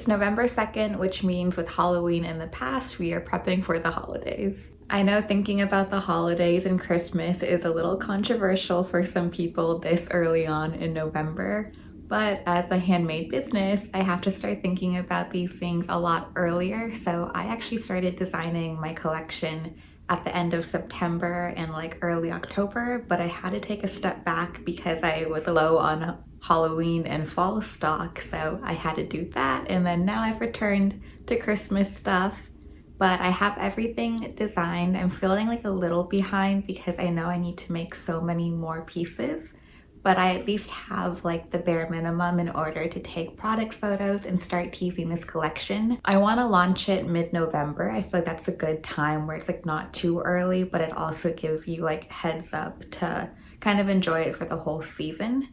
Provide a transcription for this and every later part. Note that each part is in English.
It's November 2nd, which means with Halloween in the past, we are prepping for the holidays. I know thinking about the holidays and Christmas is a little controversial for some people this early on in November, but as a handmade business, I have to start thinking about these things a lot earlier. So I actually started designing my collection at the end of September and like early October, but I had to take a step back because I was low on Halloween and fall stock, so I had to do that. And then now I've returned to Christmas stuff, but I have everything designed. I'm feeling like a little behind because I know I need to make so many more pieces, but I at least have like the bare minimum in order to take product photos and start teasing this collection. I want to launch it mid-November. I feel like that's a good time where it's like not too early, but it also gives you like heads up to kind of enjoy it for the whole season.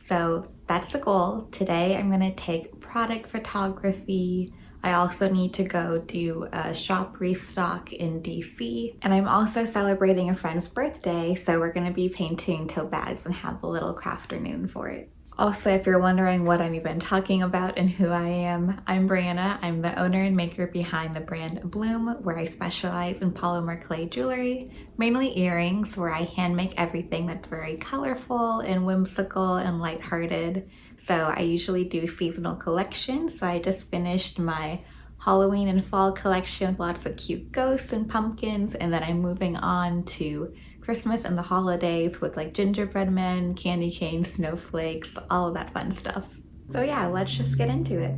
So that's the goal. Today I'm going to take product photography. I also need to go do a shop restock in DC. And I'm also celebrating a friend's birthday, so we're going to be painting tote bags and have a little crafternoon for it. Also, if you're wondering what I'm even talking about and who I am, I'm Brianna. I'm the owner and maker behind the brand Bloom, where I specialize in polymer clay jewelry, mainly earrings, where I hand make everything that's very colorful and whimsical and lighthearted. So I usually do seasonal collections. So I just finished my Halloween and fall collection with lots of cute ghosts and pumpkins, and then I'm moving on to Christmas and the holidays with like gingerbread men, candy canes, snowflakes, all of that fun stuff. So yeah, let's just get into it.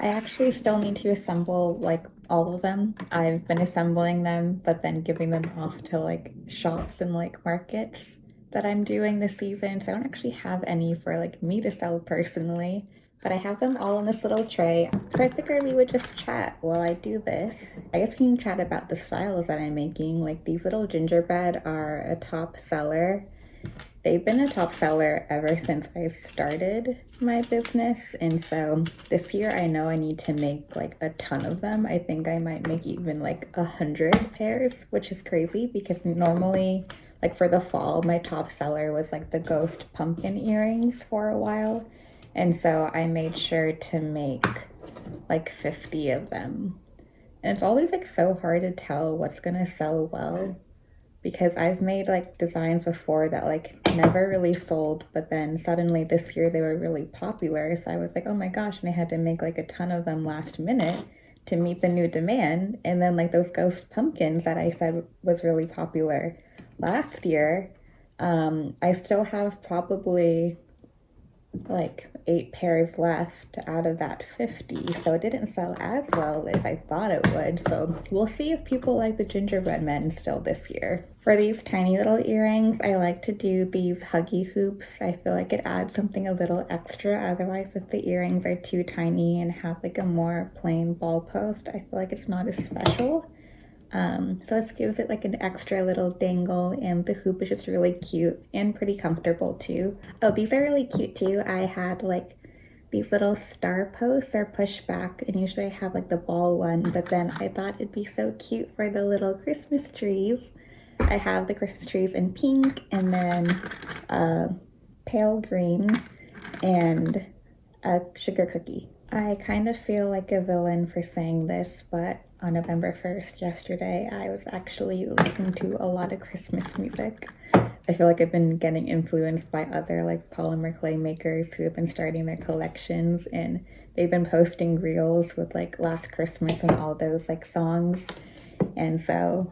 I actually still need to assemble like all of them. I've been assembling them, but then giving them off to like shops and like markets that I'm doing this season. So I don't actually have any for like me to sell personally, but I have them all in this little tray. So I figured we would just chat while I do this. I guess we can chat about the styles that I'm making. Like these little gingerbread are a top seller. They've been a top seller ever since I started my business, and so this year I know I need to make like a ton of them. I think I might make even like 100 pairs, which is crazy because normally like for the fall my top seller was like the ghost pumpkin earrings for a while, and so I made sure to make like 50 of them. And it's always like so hard to tell what's gonna sell well because I've made like designs before that like never really sold, but then suddenly this year they were really popular. So I was like, oh my gosh, and I had to make like a ton of them last minute to meet the new demand. And then like those ghost pumpkins that I said was really popular last year, I still have probably like 8 pairs left out of that 50, so it didn't sell as well as I thought it would. So we'll see if people like the gingerbread men still this year. For these tiny little earrings, I like to do these huggy hoops. I feel like it adds something a little extra. Otherwise, if the earrings are too tiny and have like a more plain ball post, I feel like it's not as special. So this gives it like an extra little dangle, and the hoop is just really cute and pretty comfortable too. Oh, these are really cute too. I had like these little star posts are pushed back, and usually I have like the ball one, but then I thought it'd be so cute for the little Christmas trees. I have the Christmas trees in pink and then pale green and a sugar cookie. I kind of feel like a villain for saying this, but on November 1st, yesterday, I was actually listening to a lot of Christmas music. I feel like I've been getting influenced by other like polymer clay makers who have been starting their collections, and they've been posting reels with like Last Christmas and all those like songs. And so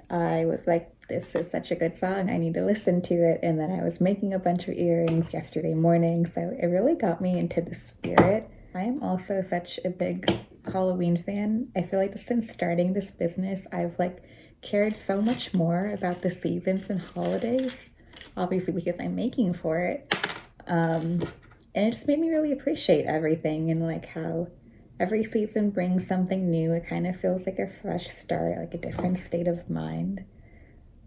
I was like, this is such a good song, I need to listen to it. And then I was making a bunch of earrings yesterday morning, so it really got me into the spirit. I am also such a big Halloween fan. I feel like since starting this business, I've like cared so much more about the seasons and holidays, obviously because I'm making for it. And it just made me really appreciate everything and like how every season brings something new. It kind of feels like a fresh start, like a different state of mind.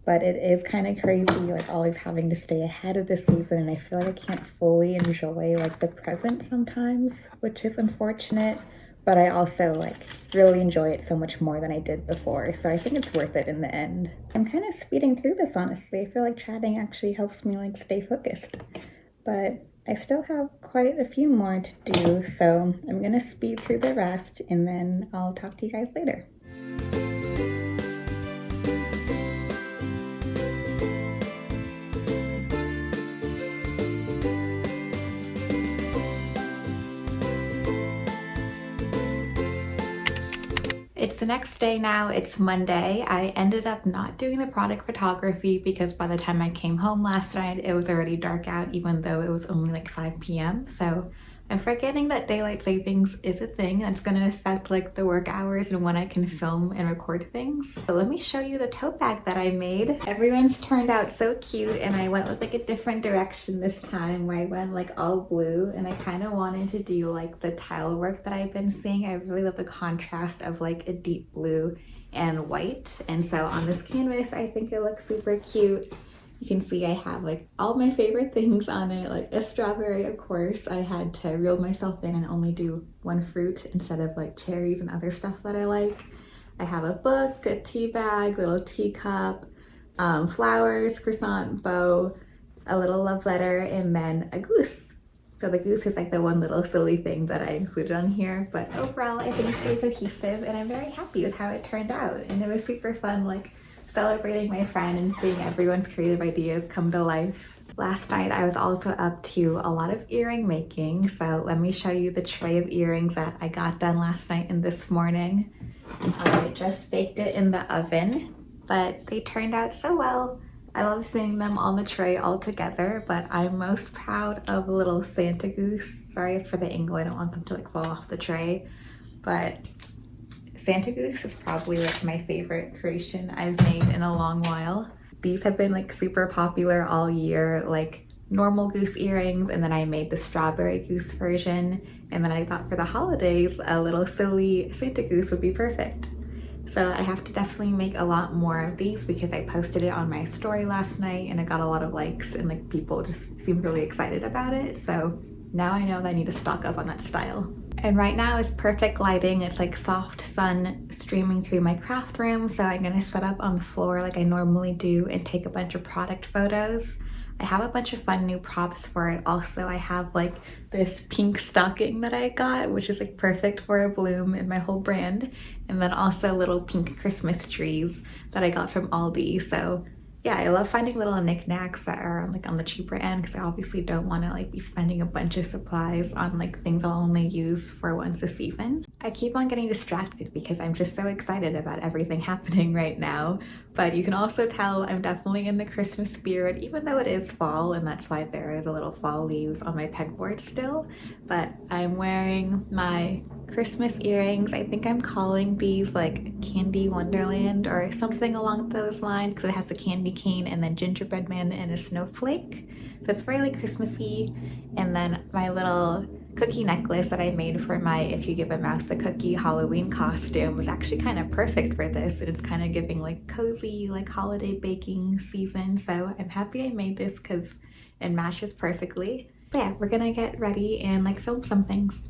but it is kind of crazy, like always having to stay ahead of the season, and I feel like I can't fully enjoy like the present sometimes, which is unfortunate, but I also like really enjoy it so much more than I did before, so I think it's worth it in the end. I'm kind of speeding through this, honestly. I feel like chatting actually helps me like stay focused, but I still have quite a few more to do, so I'm gonna speed through the rest and then I'll talk to you guys later. It's the next day now, it's Monday. I ended up not doing the product photography because by the time I came home last night, it was already dark out, even though it was only like 5 p.m. So I'm forgetting that daylight savings is a thing that's gonna affect like the work hours and when I can film and record things. But let me show you the tote bag that I made. Everyone's turned out so cute, and I went with like a different direction this time where I went like all blue, and I kind of wanted to do like the tile work that I've been seeing. I really love the contrast of like a deep blue and white, and so on this canvas I think it looks super cute. You can see I have like all my favorite things on it, like a strawberry, of course. I had to reel myself in and only do one fruit instead of like cherries and other stuff that I like. I have a book, a tea bag, little teacup, flowers, croissant, bow, a little love letter, and then a goose. So the goose is like the one little silly thing that I included on here, but overall I think it's very cohesive and I'm very happy with how it turned out. And it was super fun, like celebrating my friend and seeing everyone's creative ideas come to life. Last night I was also up to a lot of earring making, so let me show you the tray of earrings that I got done last night and this morning. I just baked it in the oven, but they turned out so well. I love seeing them on the tray all together, but I'm most proud of little Santa Goose. Sorry for the angle, I don't want them to like fall off the tray, but Santa Goose is probably like my favorite creation I've made in a long while. These have been like super popular all year, like normal goose earrings, and then I made the strawberry goose version, and then I thought for the holidays a little silly Santa Goose would be perfect. So I have to definitely make a lot more of these because I posted it on my story last night and it got a lot of likes and like people just seemed really excited about it. So now I know that I need to stock up on that style. And right now is perfect lighting. It's like soft sun streaming through my craft room. So I'm gonna set up on the floor like I normally do and take a bunch of product photos. I have a bunch of fun new props for it. Also, I have like this pink stocking that I got, which is like perfect for a bloom in my whole brand. And then also little pink Christmas trees that I got from Aldi. So yeah, I love finding little knickknacks that are like on the cheaper end because I obviously don't want to like be spending a bunch of supplies on like things I'll only use for once a season. I keep on getting distracted because I'm just so excited about everything happening right now, but you can also tell I'm definitely in the Christmas spirit even though it is fall, and that's why there are the little fall leaves on my pegboard still. But I'm wearing my Christmas earrings. I think I'm calling these like Candy Wonderland or something along those lines because it has a candy cane and then gingerbread man and a snowflake. So it's really Christmassy. And then my little cookie necklace that I made for my If You Give a Mouse a Cookie Halloween costume was actually kind of perfect for this. And it's kind of giving like cozy like holiday baking season. So I'm happy I made this because it matches perfectly. But yeah, we're gonna get ready and like film some things.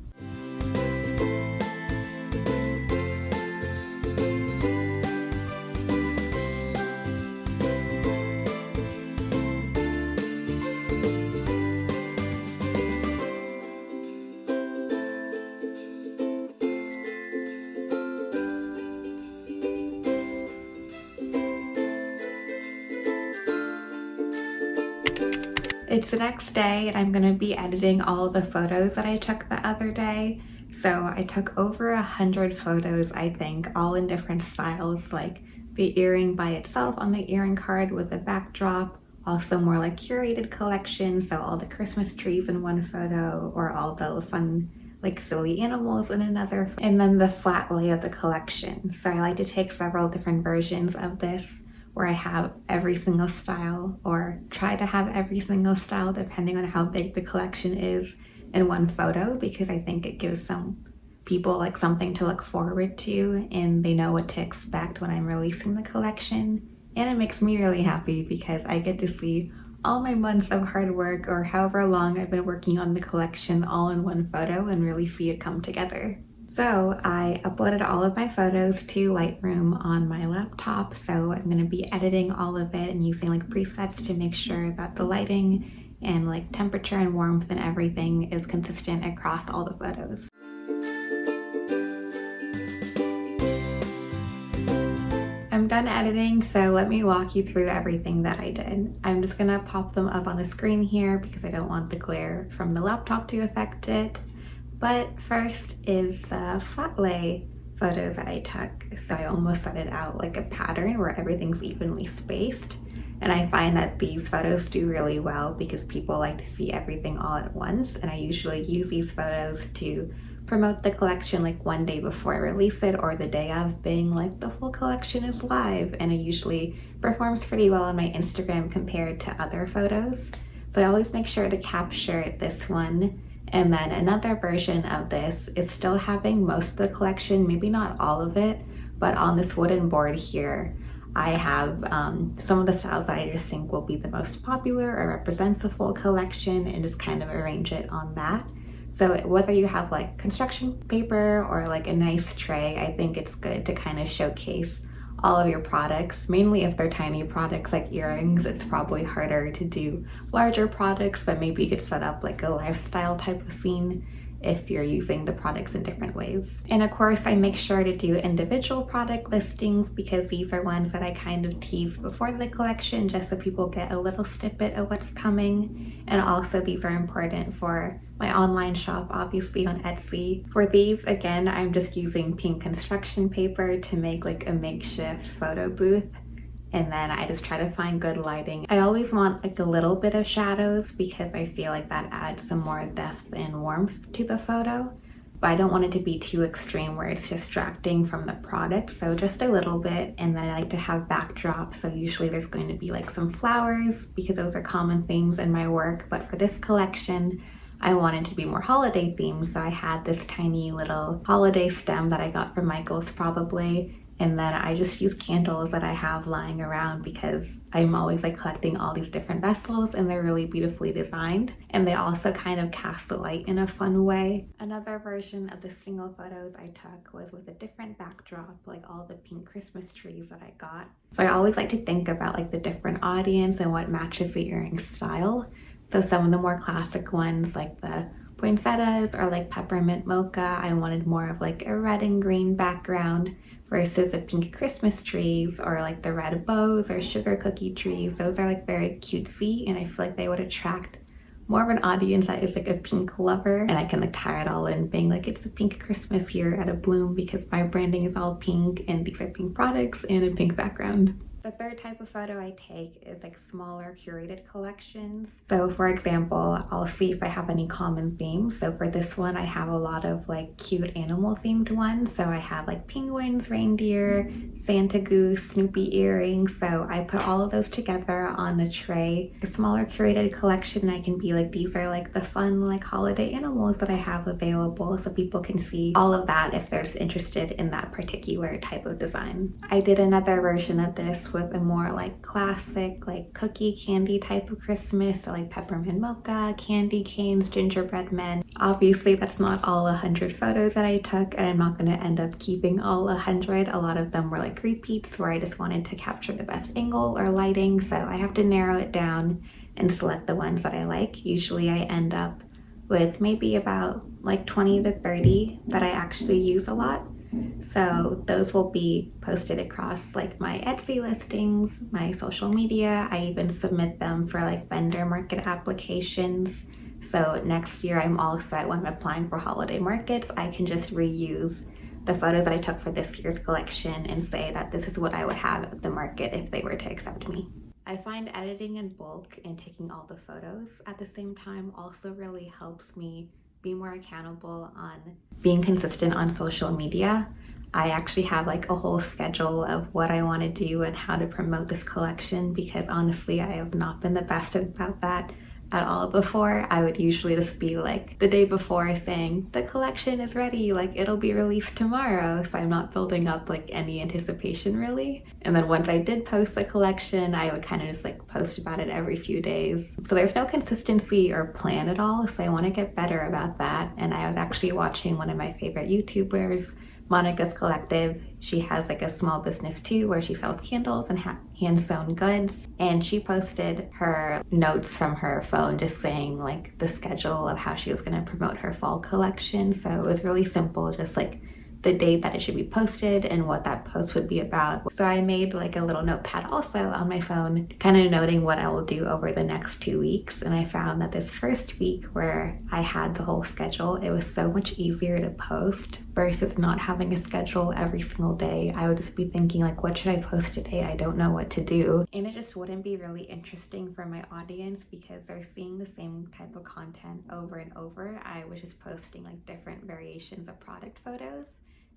It's the next day and I'm gonna be editing all the photos that I took the other day. So I took over 100 photos, I think, all in different styles, like the earring by itself on the earring card with a backdrop, also more like curated collection, so all the Christmas trees in one photo or all the fun like silly animals in another, and then the flat lay of the collection. So I like to take several different versions of this where I have every single style, or try to have every single style depending on how big the collection is, in one photo, because I think it gives some people like something to look forward to and they know what to expect when I'm releasing the collection. And it makes me really happy because I get to see all my months of hard work or however long I've been working on the collection all in one photo and really see it come together. So I uploaded all of my photos to Lightroom on my laptop, so I'm going to be editing all of it and using like presets to make sure that the lighting and like temperature and warmth and everything is consistent across all the photos. I'm done editing, so let me walk you through everything that I did. I'm just gonna pop them up on the screen here because I don't want the glare from the laptop to affect it. But first is the flat lay photos that I took. So I almost set it out like a pattern where everything's evenly spaced. And I find that these photos do really well because people like to see everything all at once. And I usually use these photos to promote the collection like one day before I release it or the day of, being like the full collection is live. And it usually performs pretty well on my Instagram compared to other photos. So I always make sure to capture this one. And then another version of this is still having most of the collection, maybe not all of it, but on this wooden board here, I have some of the styles that I just think will be the most popular or represents the full collection, and just kind of arrange it on that. So whether you have like construction paper or like a nice tray, I think it's good to kind of showcase all of your products. Mainly if they're tiny products like earrings, it's probably harder to do larger products, but maybe you could set up like a lifestyle type of scene if you're using the products in different ways. And of course, I make sure to do individual product listings because these are ones that I kind of tease before the collection just so people get a little snippet of what's coming. And also these are important for my online shop, obviously on Etsy. For these, again, I'm just using pink construction paper to make like a makeshift photo booth. And then I just try to find good lighting. I always want like a little bit of shadows because I feel like that adds some more depth and warmth to the photo. But I don't want it to be too extreme where it's distracting from the product. So just a little bit. And then I like to have backdrops. So usually there's going to be like some flowers because those are common themes in my work. But for this collection, I wanted to be more holiday themed. So I had this tiny little holiday stem that I got from Michael's probably. And then I just use candles that I have lying around because I'm always like collecting all these different vessels and they're really beautifully designed. And they also kind of cast the light in a fun way. Another version of the single photos I took was with a different backdrop, like all the pink Christmas trees that I got. So I always like to think about like the different audience and what matches the earring style. So some of the more classic ones like the poinsettias or like peppermint mocha, I wanted more of like a red and green background versus the pink Christmas trees or like the red bows or sugar cookie trees. Those are like very cutesy and I feel like they would attract more of an audience that is like a pink lover, and I can like tie it all in being like it's a pink Christmas here at a bloom because my branding is all pink and these are pink products and a pink background. The third type of photo I take is like smaller curated collections. So for example, I'll see if I have any common themes. So for this one, I have a lot of like cute animal themed ones. So I have like penguins, reindeer, Santa goose, Snoopy earrings. So I put all of those together on a tray. A smaller curated collection, I can be like, these are like the fun like holiday animals that I have available so people can see all of that if they're interested in that particular type of design. I did another version of this with a more like classic like cookie candy type of Christmas, so like peppermint mocha, candy canes, gingerbread men. Obviously that's not all 100 photos that I took and I'm not going to end up keeping all 100. A lot of them were like repeats where I just wanted to capture the best angle or lighting, so I have to narrow it down and select the ones that I like. Usually I end up with maybe about like 20 to 30 that I actually use a lot. So those will be posted across like my Etsy listings, my social media. I even submit them for like vendor market applications. So next year I'm all set when I'm applying for holiday markets. I can just reuse the photos that I took for this year's collection and say that this is what I would have at the market if they were to accept me. I find editing in bulk and taking all the photos at the same time also really helps me be more accountable on being consistent on social media. I actually have like a whole schedule of what I want to do and how to promote this collection because honestly I have not been the best about that. at all before. I would usually just be like the day before saying the collection is ready, like it'll be released tomorrow, so I'm not building up like any anticipation really. And then once I did post the collection, I would kind of just like post about it every few days. So there's no consistency or plan at all, so I want to get better about that. And I was actually watching one of my favorite YouTubers, Monica's Collective. She has like a small business too where she sells candles and hand-sewn goods, and she posted her notes from her phone just saying like the schedule of how she was going to promote her fall collection. So it was really simple, just like the date that it should be posted and what that post would be about. So I made like a little notepad also on my phone, kind of noting what I will do over the next 2 weeks. And I found that this first week where I had the whole schedule, it was so much easier to post versus not having a schedule every single day. I would just be thinking like, what should I post today? I don't know what to do. And it just wouldn't be really interesting for my audience because they're seeing the same type of content over and over. I was just posting like different variations of product photos.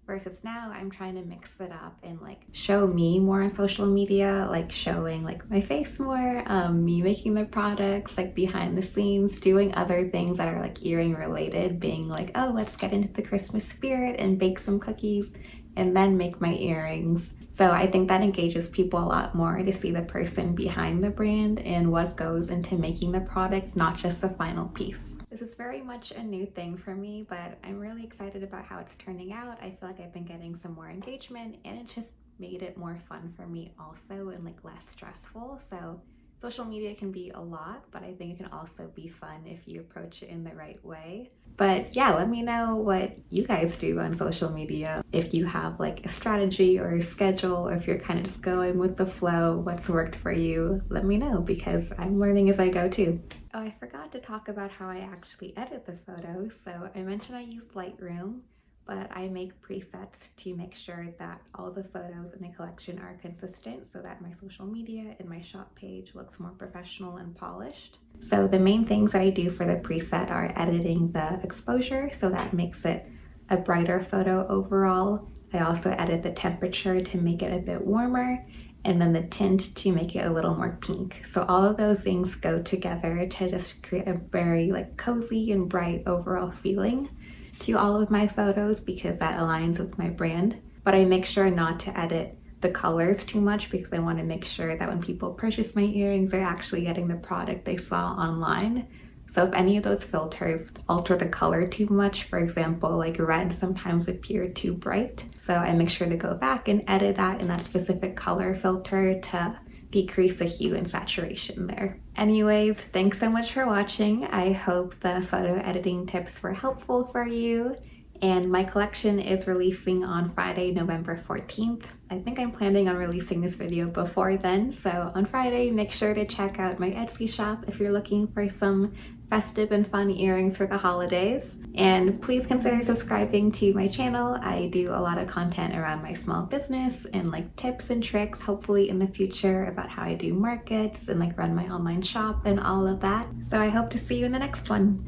Versus now I'm trying to mix it up and like show me more on social media, like showing like my face more, me making the products, like behind the scenes, doing other things that are like earring related, being like, oh, let's get into the Christmas spirit and bake some cookies and then make my earrings. So I think that engages people a lot more to see the person behind the brand and what goes into making the product, not just the final piece. This is very much a new thing for me, but I'm really excited about how it's turning out. I feel like I've been getting some more engagement and it just made it more fun for me also and like less stressful. So social media can be a lot, but I think it can also be fun if you approach it in the right way. But yeah, let me know what you guys do on social media. If you have like a strategy or a schedule, or if you're kind of just going with the flow, what's worked for you, let me know because I'm learning as I go too. Oh, I forgot to talk about how I actually edit the photos. So I mentioned I use Lightroom, but I make presets to make sure that all the photos in the collection are consistent so that my social media and my shop page looks more professional and polished. So the main things that I do for the preset are editing the exposure, so that makes it a brighter photo overall. I also edit the temperature to make it a bit warmer, and then the tint to make it a little more pink. So all of those things go together to just create a very like cozy and bright overall feeling to all of my photos because that aligns with my brand. But I make sure not to edit the colors too much because I want to make sure that when people purchase my earrings, they're actually getting the product they saw online. So if any of those filters alter the color too much, for example, like red sometimes appear too bright. So I make sure to go back and edit that in that specific color filter to decrease the hue and saturation there. Anyways, thanks so much for watching. I hope the photo editing tips were helpful for you. And my collection is releasing on Friday, November 14th. I think I'm planning on releasing this video before then. So on Friday, make sure to check out my Etsy shop if you're looking for some festive and fun earrings for the holidays. And please consider subscribing to my channel. I do a lot of content around my small business and like tips and tricks, hopefully in the future, about how I do markets and like run my online shop and all of that. So I hope to see you in the next one.